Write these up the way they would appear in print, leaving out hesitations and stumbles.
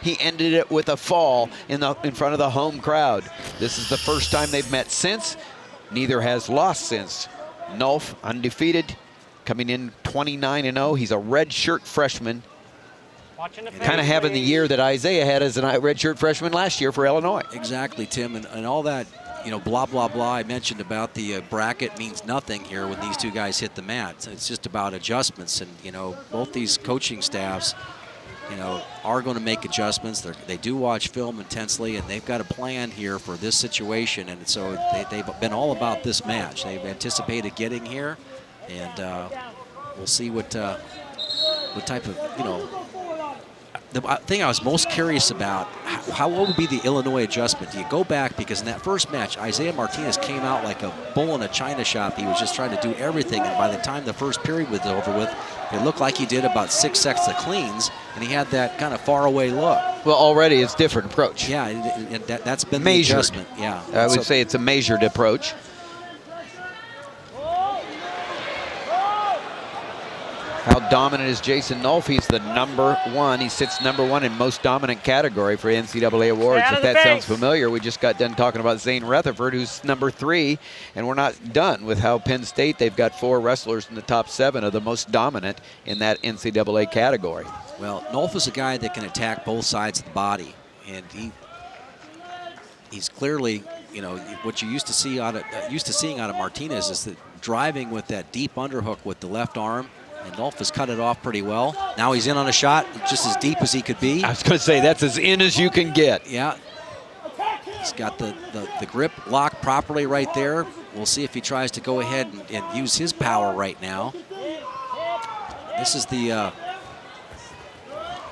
he ended it with a fall in front of the home crowd. This is the first time they've met since. Neither has lost since. Nolf, undefeated, coming in 29-0. He's a redshirt freshman. Kind of having the year that Isaiah had as a redshirt freshman last year for Illinois. Exactly, Tim, and all that, blah, blah, blah I mentioned about the bracket means nothing here when these two guys hit the mat. It's just about adjustments, and, both these coaching staffs, are going to make adjustments. They do watch film intensely, and they've got a plan here for this situation, and so they've been all about this match. They've anticipated getting here, and we'll see what type of, the thing I was most curious about, what would be the Illinois adjustment? Do you go back, because in that first match, Isaiah Martinez came out like a bull in a china shop. He was just trying to do everything, and by the time the first period was over with, it looked like he did about 6 sets of cleans, and he had that kind of faraway look. Well, already it's a different approach. Yeah, and that's been measured. The adjustment. Yeah, I would say it's a measured approach. How dominant is Jason Nolf? He's the #1. He sits #1 in most dominant category for NCAA awards. If that sounds familiar, we just got done talking about Zane Rutherford, who's #3, and we're not done with how Penn State, they've got 4 wrestlers in the top 7 of the most dominant in that NCAA category. Well, Nolf is a guy that can attack both sides of the body, and he's clearly, what you used to see seeing out of Martinez is that driving with that deep underhook with the left arm. And Nolf has cut it off pretty well. Now he's in on a shot just as deep as he could be. I was going to say, that's as in as you can get. Yeah. He's got the grip locked properly right there. We'll see if he tries to go ahead and use his power right now. This is the...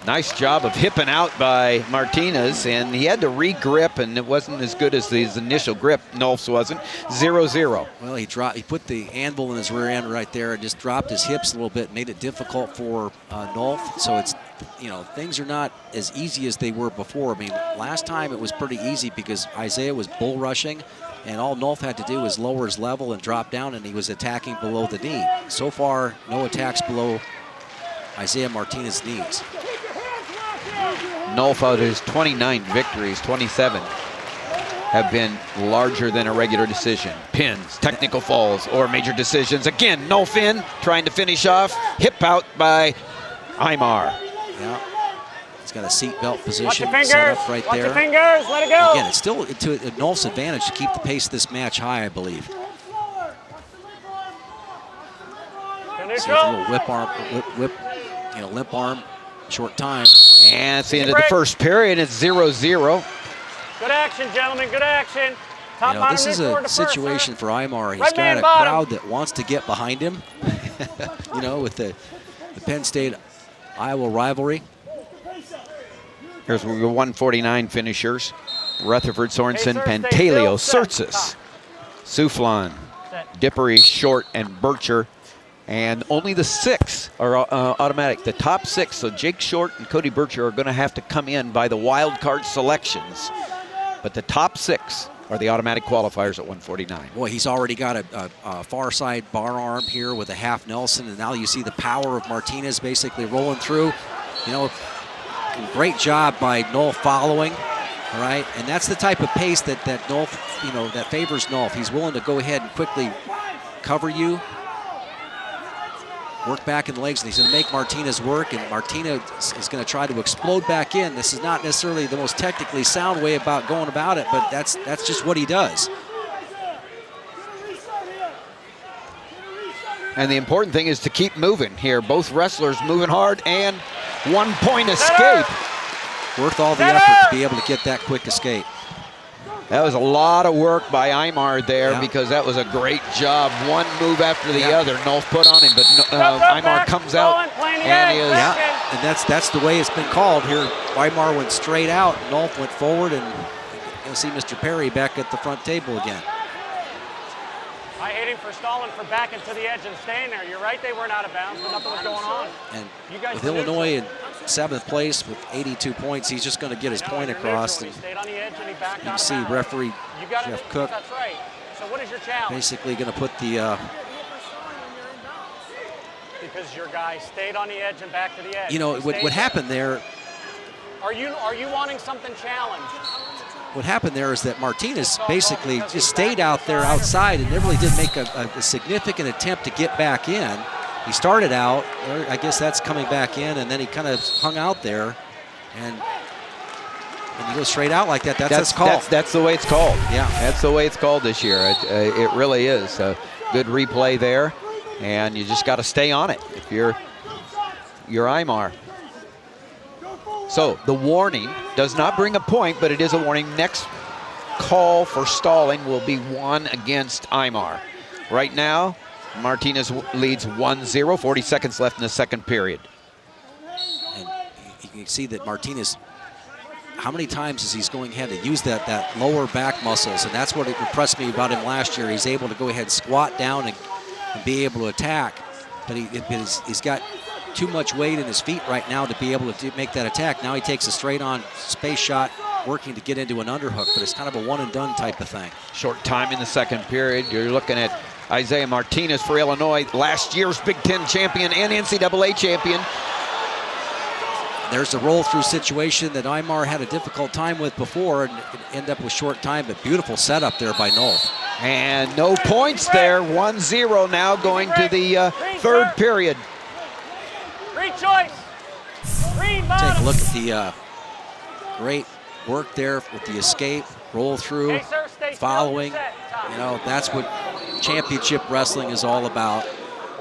Nice job of hipping out by Martinez, and he had to re-grip, and it wasn't as good as his initial grip. Nolf's wasn't. 0-0. Well, he put the anvil in his rear end right there and just dropped his hips a little bit, made it difficult for Nolf. So it's, things are not as easy as they were before. I mean, last time it was pretty easy because Isaiah was bull rushing, and all Nolf had to do was lower his level and drop down, and he was attacking below the knee. So far, no attacks below Isaiah Martinez's knees. Nolf, out of his 29 victories, 27 have been larger than a regular decision. Pins, technical falls, or major decisions. Again, Nolf in, trying to finish off. Hip out by Aymar. Yeah, he's got a seatbelt position Watch set up right there. Watch your fingers, let it go. Again, it's still to Nolf's advantage to keep the pace of this match high, I believe. See a little whip arm, limp arm. Short time. And it's the end of the first period. It's 0-0. Good action, gentlemen. Good action. This is a situation for Aymar. He's got a crowd that wants to get behind him. With the Penn State-Iowa rivalry. Here's the 149 finishers. Rutherford, Sorensen, Pantaleo, Surtsis, Souflon, Dippery, Short, and Bircher. And only the 6 are automatic. The top 6, so Jake Short and Cody Bircher are going to have to come in by the wild card selections. But the top 6 are the automatic qualifiers at 149. Boy, he's already got a far side bar arm here with a half Nelson, and now you see the power of Martinez basically rolling through. Great job by Nolf following, all right? And that's the type of pace that Nolf, that favors Nolf. He's willing to go ahead and quickly cover you, work back in the legs, and he's going to make Martinez work, and Martinez is going to try to explode back in. This is not necessarily the most technically sound way about going about it, but that's just what he does. And the important thing is to keep moving here. Both wrestlers moving hard, and 1-point escape. Worth all the effort to be able to get that quick escape. That was a lot of work by Aymar there, because that was a great job. One move after the other. Nolf put on him, but Aymar comes out and is... Yeah, and that's the way it's been called here. Aymar went straight out. Nolf went forward, and you'll see Mr. Perry back at the front table again. I hate him for stalling for backing to the edge and staying there. You're right, they weren't out of bounds, but nothing was going on. And with Illinois in 7th place with 82 points, he's just going to get his point across. And you can see referee Jeff Cook basically going to put the... because your guy stayed on the edge and back to the edge. What happened there, Are you wanting something challenged? What happened there is that Martinez basically just stayed out there outside and never really did make a significant attempt to get back in. He started out, I guess that's coming back in, and then he kind of hung out there. And when you go straight out like that, that's called. That's the way it's called. Yeah. That's the way it's called this year. It really is. A good replay there, and you just got to stay on it if you're Aymar. So the warning does not bring a point, but it is a warning. Next call for stalling will be 1 against Aymar. Right now, Martinez leads 1-0, 40 seconds left in the second period. And you can see that Martinez, how many times is he's going ahead to use that lower back muscles, and that's what impressed me about him last year. He's able to go ahead and squat down and be able to attack, but he's got too much weight in his feet right now to be able to make that attack. Now he takes a straight-on space shot, working to get into an underhook, but it's kind of a one-and-done type of thing. Short time in the second period. You're looking at Isaiah Martinez for Illinois, last year's Big Ten champion and NCAA champion. There's a roll-through situation that Aymar had a difficult time with before and end up with short time, but beautiful setup there by Nolf. And no points there. 1-0 now going to the third period. Green choice. Green bottom. Take a look at the great work there with the escape, roll through, Okay, sir, stay still, following. get set. You know, that's what championship wrestling is all about.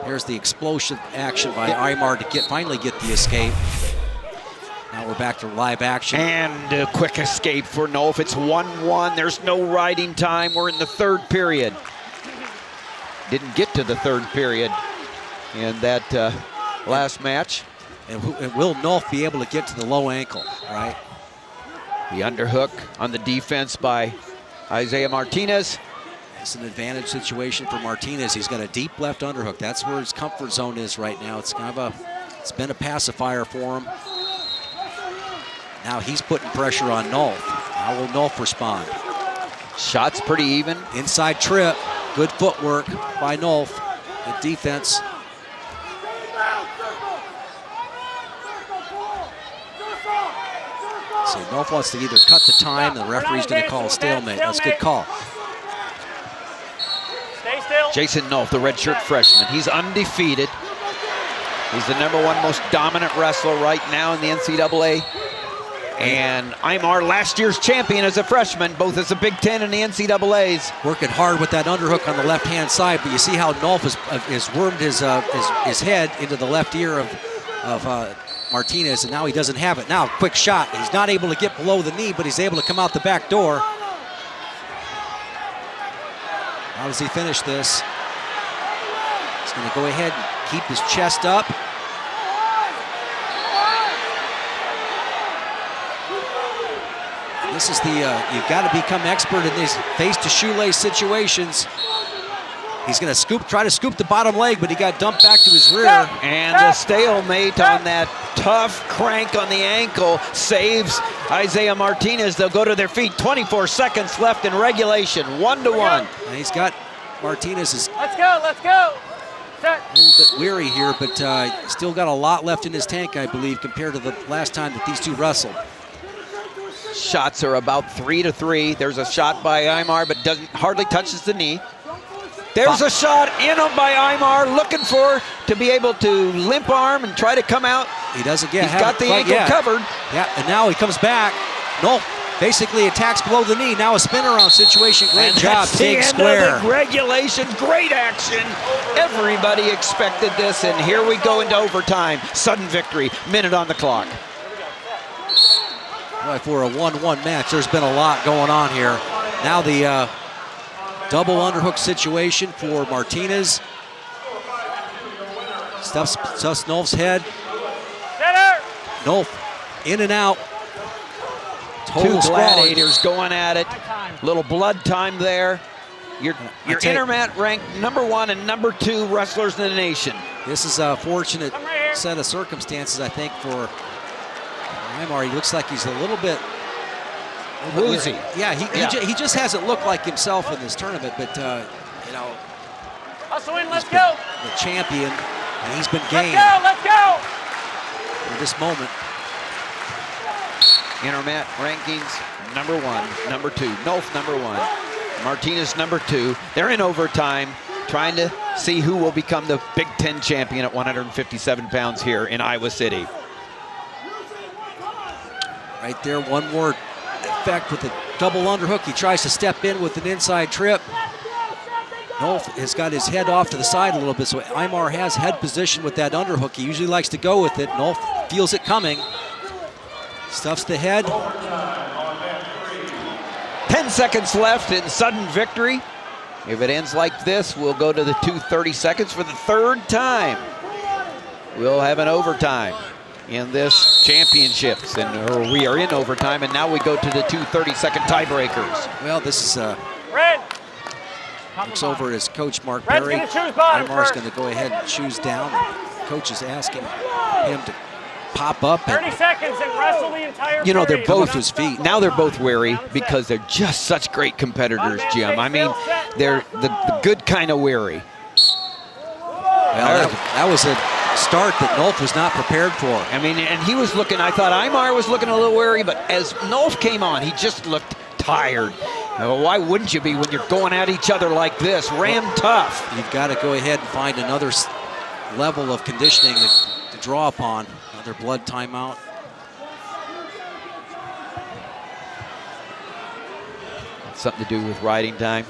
Here's the explosive action by Aymar to finally get the escape. Now we're back to live action. And a quick escape for Nolf. It's 1-1. There's no riding time. We're in the third period. Didn't get to the third period in that last match. And will Nolf be able to get to the low ankle, right? The underhook on the defense by Isaiah Martinez. It's an advantage situation for Martinez. He's got a deep left underhook. That's where his comfort zone is right now. It's kind of it's been a pacifier for him. Now he's putting pressure on Nolf. How will Nolf respond? Shots pretty even. Inside trip, good footwork by Nolf. Good defense. So Nolf wants to either cut the time, the referee's going to call a stalemate. That's a good call. Stay still. Jason Nolf, the redshirt freshman. He's undefeated. He's the #1 most dominant wrestler right now in the NCAA. And Aymar, last year's champion as a freshman, both as a Big Ten and the NCAAs. Working hard with that underhook on the left-hand side, but you see how Nolf has wormed his head into the left ear of Martinez, and now he doesn't have it. Now, quick shot. He's not able to get below the knee, but he's able to come out the back door. How does he finish this? He's going to go ahead and keep his chest up. This is you've got to become expert in these face-to-shoelace situations. He's going to try to scoop the bottom leg, but he got dumped back to his rear. And a stalemate on that tough crank on the ankle saves Isaiah Martinez. They'll go to their feet. 24 seconds left in regulation. 1-1. And he's got Martinez Let's go. Let's go. Set. a little bit weary here, but still got a lot left in his tank, I believe, compared to the last time that these two wrestled. Shots are about 3-3. There's a shot by Aymar, but hardly touches the knee. There's a shot in by Aymar, looking to be able to limp arm and try to come out. He does again. He's got the ankle covered. Yeah, and now he comes back. Nolf basically attacks below the knee. Now a spin around situation. Great job, big square. Of the regulation, great action. Everybody expected this, and here we go into overtime. Sudden victory, minute on the clock. Boy, for a 1-1 match, there's been a lot going on here. Now the double underhook situation for Martinez. Stuffs Nolf's head. Center. Nolf in and out. Total Two sprawl. gladiators going at it. Little blood time there. Your Intermat ranked #1 and #2 wrestlers in the nation. This is a fortunate set of circumstances, I think, for Aymar. He looks like he's a little bit woozy. Yeah, he just hasn't looked like himself in this tournament, but you know, Hustle in. Let's go. the champion, and he's been game Let's go. Let's go. for this moment. Intermat rankings, number 1, number 2. Nolf, number 1. Martinez, number 2. They're in overtime, trying to see who will become the Big Ten champion at 157 pounds here in Iowa City. Right there, one more effect with a double underhook. He tries to step in with an inside trip. Nolf has got his head off to the side a little bit, so Aymar has head position with that underhook. He usually likes to go with it. Nolf feels it coming. Stuffs the head. 10 seconds left in sudden victory. If it ends like this, we'll go to the 2:30 seconds for the 3rd time. We'll have an overtime in this championships, and we are in overtime, and now we go to the 2:30-second tiebreakers. Well, this is Red. looks over as Coach Mark Red's Perry. gonna choose bottom Aymar's first. going to go ahead and choose down. Coach is asking him to pop up. 30 seconds and wrestle the entire You know, they're period. both his feet. Now they're both wary because they're just such great competitors, Jim. I mean, they're the good kind of wary. Well, that was a start that Nolf was not prepared for. I mean, and he was looking, I thought Aymar was looking a little wary, but as Nolf came on, he just looked tired. Well, why wouldn't you be when you're going at each other like this? Ram tough. You've got to go ahead and find another level of conditioning to draw upon. Another blood timeout. Something to do with riding time.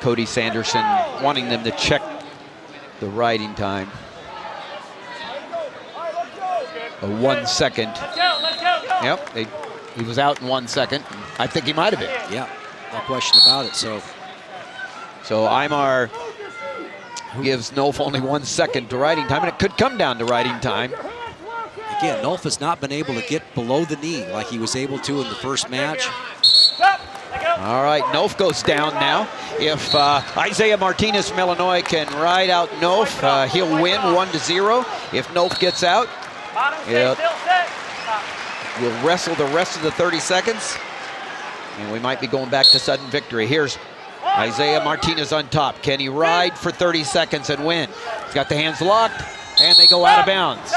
Cody Sanderson wanting them to check the riding time. A 1 second. Let's go. Yep, he was out in 1 second. I think he might have been. Yeah, no question about it. So Aymar gives Nolf only 1 second to riding time, and it could come down to riding time. again, Nolf has not been able to get below the knee like he was able to in the first match. All right, Nolf goes down now. If Isaiah Martinez from Illinois can ride out Nolf, he'll win 1-0. If Nolf gets out, we'll wrestle the rest of the 30 seconds. And we might be going back to sudden victory. Here's Isaiah Martinez on top. Can he ride for 30 seconds and win? He's got the hands locked, and they go out of bounds.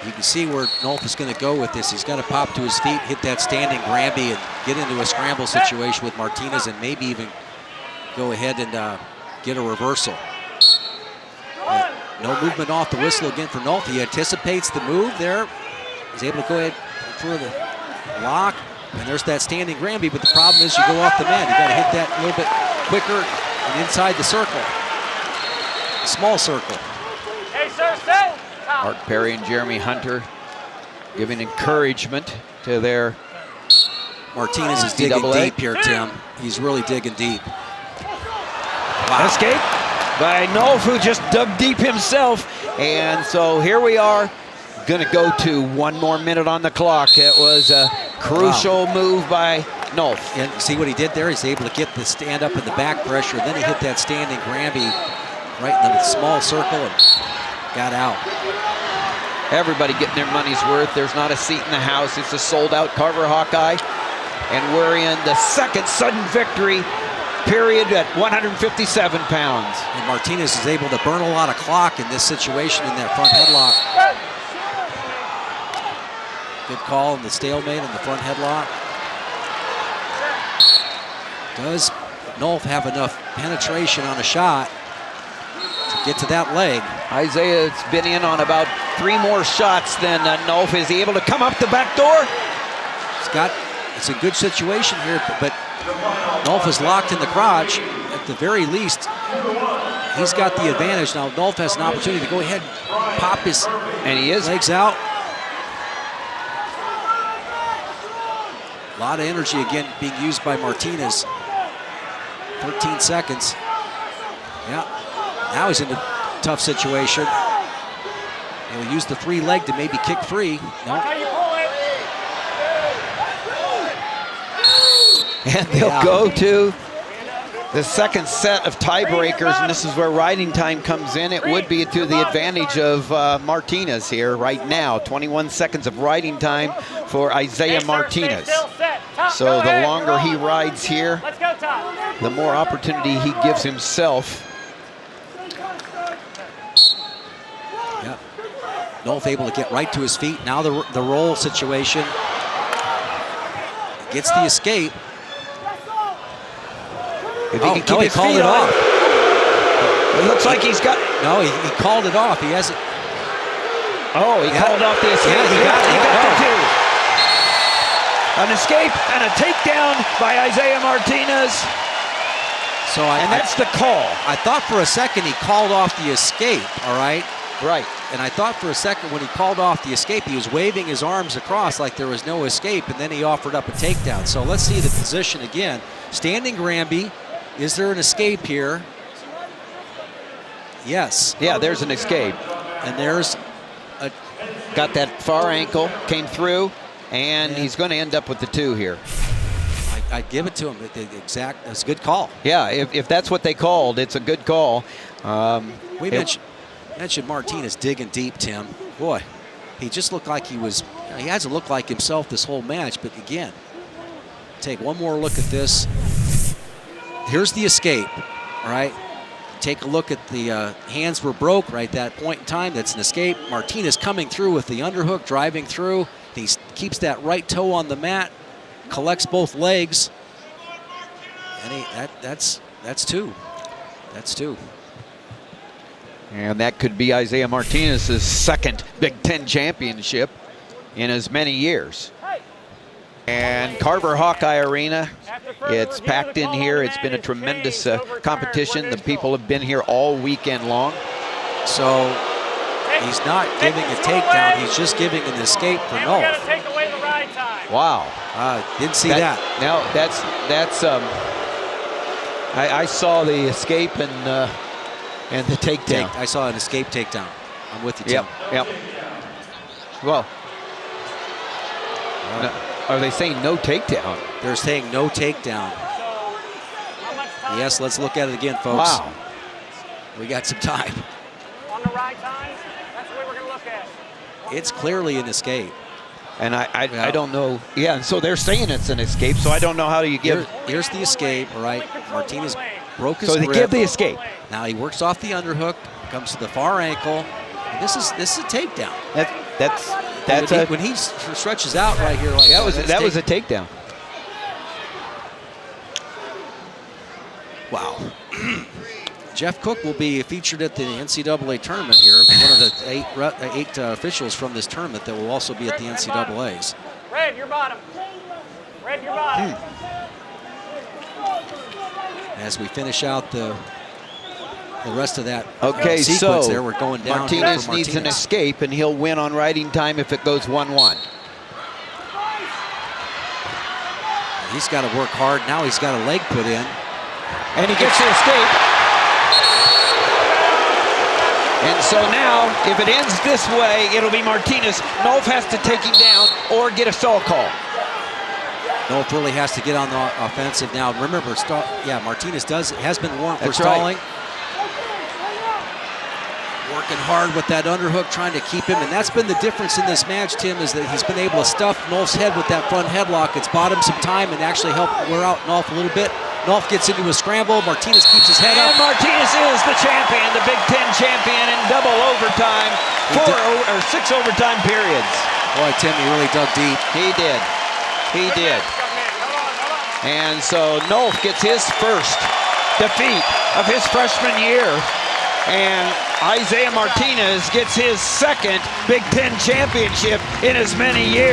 You can see where Nolf is going to go with this. He's got to pop to his feet, hit that standing Granby, and get into a scramble situation with Martinez, and maybe even go ahead and get a reversal. But no movement off the whistle again for Nolf. He anticipates the move there. He's able to go ahead for the lock. And there's that standing Granby, but the problem is you go off the mat. You got to hit that a little bit quicker and inside the circle. Small circle. Hey, sir, stay. Mark Perry and Jeremy Hunter giving encouragement to their Martinez is digging NCAA. deep here, Tim. He's really digging deep. Wow. escape by Nolf, who just dug deep himself. And so here we are, going to go to 1 more minute on the clock. It was a crucial move by Nolf. And see what he did there? He's able to get the stand up in the back pressure. Then he hit that standing Granby right in the small circle and got out. Everybody getting their money's worth. There's not a seat in the house. It's a sold-out Carver Hawkeye. And we're in the second sudden victory period at 157 pounds. And Martinez is able to burn a lot of clock in this situation in that front headlock. Good call in the stalemate in the front headlock. Does Nolf have enough penetration on a shot to get to that leg? Isaiah's been in on about 3 more shots than Nolf. Is he able to come up the back door? It's a good situation here, but Nolf is locked in the crotch. At the very least, he's got the advantage. Now Nolf has an opportunity to go ahead and pop his legs out. A lot of energy again being used by Martinez. 13 seconds. Yeah, now he's in a tough situation. He'll use the 3 leg to maybe kick free. No. And they'll go to the second set of tiebreakers, and this is where riding time comes in. It would be to the advantage of Martinez here right now. 21 seconds of riding time for Isaiah Martinez. So the longer he rides here, the more opportunity he gives himself. Yeah. Nolf able to get right to his feet. Now the roll situation. Gets the escape. If he can keep no, he his called feet it on off. It looks like he's got. No, he called it off. He hasn't. Oh, he called off the escape. Yeah, he got the two. An escape and a takedown by Isaiah Martinez. So and that's the call. I thought for a second he called off the escape, all right? Right. And I thought for a second when he called off the escape, he was waving his arms across like there was no escape, and then he offered up a takedown. So let's see the position again. Standing Granby. Is there an escape here? Yes. Yeah, there's an escape. And there's a... Got that far ankle, came through, and he's going to end up with the two here. I give it to him. That's a good call. Yeah, if that's what they called, it's a good call. We mentioned Martinez digging deep, Tim. Boy, he just looked like he hasn't looked like himself this whole match, but again, take one more look at this. Here's the escape, all right? Take a look at the hands were broke right at that point in time. That's an escape. Martinez coming through with the underhook, driving through. He keeps that right toe on the mat, collects both legs, and that's two. That's two. And that could be Isaiah Martinez's second Big Ten championship in as many years. And Carver Hawkeye Arena, it's packed in here. It's been a tremendous competition. The people have been here all weekend long. So he's not giving a takedown. He's just giving an escape for Nolf. Wow. Didn't see that. No, that's I saw the escape and the takedown. I saw an escape takedown. I'm with you, Tim. Yep. Well, no, are they saying no takedown? They're saying no takedown. Yes, let's look at it again, folks. Wow. We got some time. On the right time, that's what we're going to look at. It's clearly an escape. And I don't know. Yeah, and so they're saying it's an escape, so I don't know how do you give. Here's the escape, all right? Martinez broke his grip. So they give the escape. Now he works off the underhook, comes to the far ankle. And this is a takedown. That's when he stretches out right here like that was a takedown. Wow. Jeff Cook will be featured at the NCAA tournament here. One of the eight officials from this tournament that will also be at the NCAAs. Red, your bottom. Red, your bottom. As we finish out the rest of that sequence so there, we're going down. Martinez needs an escape, and he'll win on riding time if it goes 1-1. He's got to work hard. Now he's got a leg put in. And he gets the escape. And so now, if it ends this way, it'll be Martinez. Nolf has to take him down or get a stall call. Nolf really has to get on the offensive now. Remember, Martinez has been warned for stalling. Right. Working hard with that underhook, trying to keep him. And that's been the difference in this match, Tim, is that he's been able to stuff Nolf's head with that front headlock. It's bought him some time and actually helped wear out Nolf a little bit. Nolf gets into a scramble. Martinez keeps his head up. And Martinez is the champion, the Big Ten champion in double overtime, 6 overtime periods. Boy, Tim, he really dug deep. He did. He did. And so Nolf gets his first defeat of his freshman year. And Isaiah Martinez gets his second Big Ten championship in as many years.